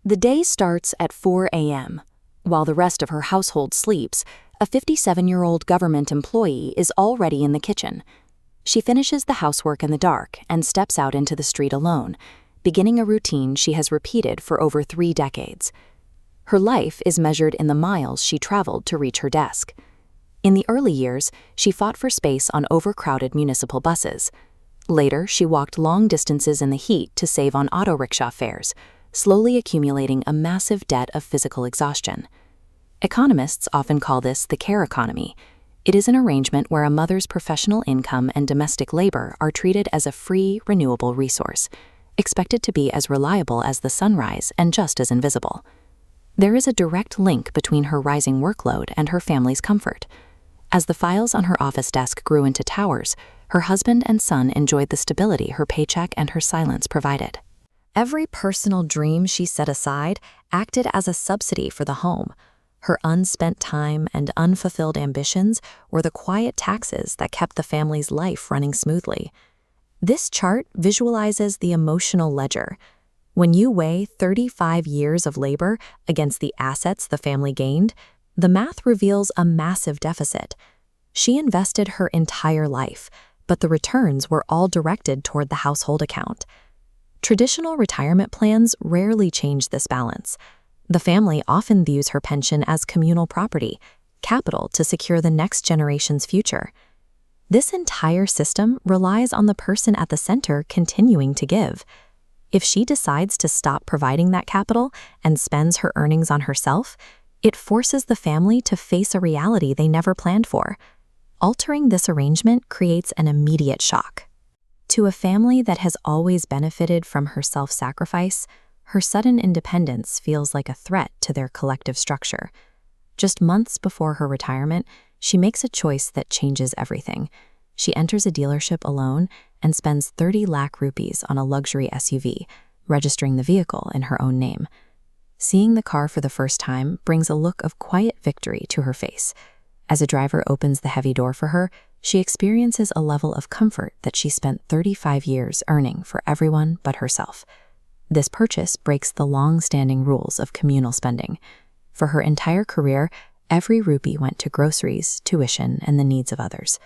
The day starts at 4 a.m. While the rest of her household sleeps, a 57-year-old government employee is already in the kitchen. She finishes the housework in the dark and steps out into the street alone, beginning a routine she has repeated for over 3 decades. Her life is measured in the miles she traveled to reach her desk. In the early years, she fought for space on overcrowded municipal buses. Later, she walked long distances in the heat to save on auto rickshaw fares, slowly accumulating a massive debt of physical exhaustion. Economists often call this the care economy. It is an arrangement where a mother's professional income and domestic labor are treated as a free, renewable resource, expected to be as reliable as the sunrise and just as invisible. There is a direct link between her rising workload and her family's comfort. As the files on her office desk grew into towers, her husband and son enjoyed the stability her paycheck and her silence provided. Every personal dream she set aside acted as a subsidy for the home. Her unspent time and unfulfilled ambitions were the quiet taxes that kept the family's life running smoothly. This chart visualizes the emotional ledger. When you weigh 35 years of labor against the assets the family gained, the math reveals a massive deficit. She invested her entire life, but the returns were all directed toward the household account. Traditional retirement plans rarely change this balance. The family often views her pension as communal property, capital to secure the next generation's future. This entire system relies on the person at the center continuing to give. If she decides to stop providing that capital and spends her earnings on herself, it forces the family to face a reality they never planned for. Altering this arrangement creates an immediate shock. To a family that has always benefited from her self-sacrifice, her sudden independence feels like a threat to their collective structure. Just months before her retirement, she makes a choice that changes everything. She enters a dealership alone and spends 30 lakh rupees on a luxury SUV, registering the vehicle in her own name. Seeing the car for the first time brings a look of quiet victory to her face. As a driver opens the heavy door for her, she experiences a level of comfort that she spent 35 years earning for everyone but herself. This purchase breaks the long-standing rules of communal spending. For her entire career, every rupee went to groceries, tuition, and the needs of others.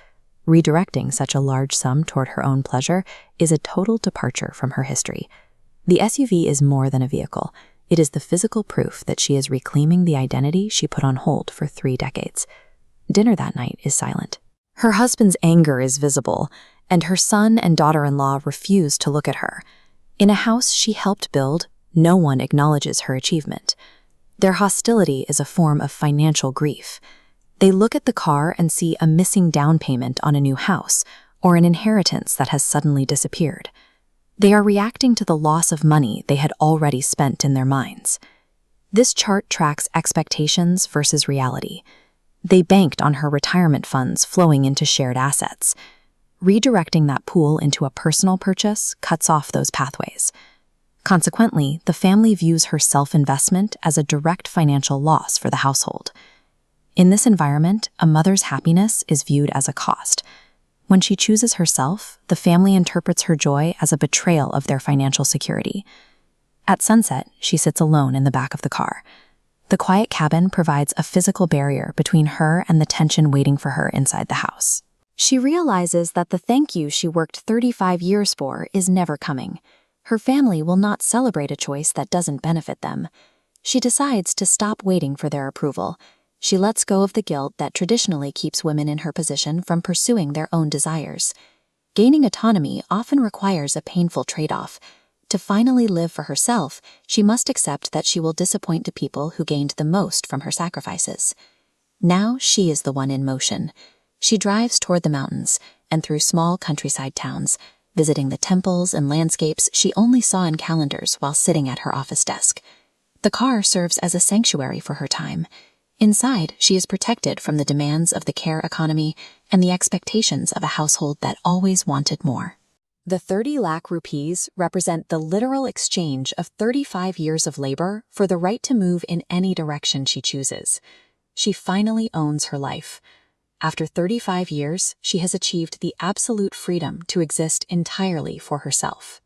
Redirecting such a large sum toward her own pleasure is a total departure from her history. The SUV is more than a vehicle. It is the physical proof that she is reclaiming the identity she put on hold for 3 decades. Dinner that night is silent. Her husband's anger is visible, and her son and daughter-in-law refuse to look at her. In a house she helped build, no one acknowledges her achievement. Their hostility is a form of financial grief. They look at the car and see a missing down payment on a new house, or an inheritance that has suddenly disappeared. They are reacting to the loss of money they had already spent in their minds. This chart tracks expectations versus reality. They banked on her retirement funds flowing into shared assets. Redirecting that pool into a personal purchase cuts off those pathways. Consequently, the family views her self-investment as a direct financial loss for the household. In this environment, a mother's happiness is viewed as a cost. When she chooses herself, the family interprets her joy as a betrayal of their financial security. At sunset, she sits alone in the back of the car. The quiet cabin provides a physical barrier between her and the tension waiting for her inside the house. She realizes that the thank you she worked 35 years for is never coming. Her family will not celebrate a choice that doesn't benefit them. She decides to stop waiting for their approval. She lets go of the guilt that traditionally keeps women in her position from pursuing their own desires. Gaining autonomy often requires a painful trade-off. To finally live for herself, she must accept that she will disappoint the people who gained the most from her sacrifices. Now she is the one in motion. She drives toward the mountains and through small countryside towns, visiting the temples and landscapes she only saw in calendars while sitting at her office desk. The car serves as a sanctuary for her time. Inside, she is protected from the demands of the care economy and the expectations of a household that always wanted more. The 30 lakh rupees represent the literal exchange of 35 years of labor for the right to move in any direction she chooses. She finally owns her life. After 35 years, she has achieved the absolute freedom to exist entirely for herself.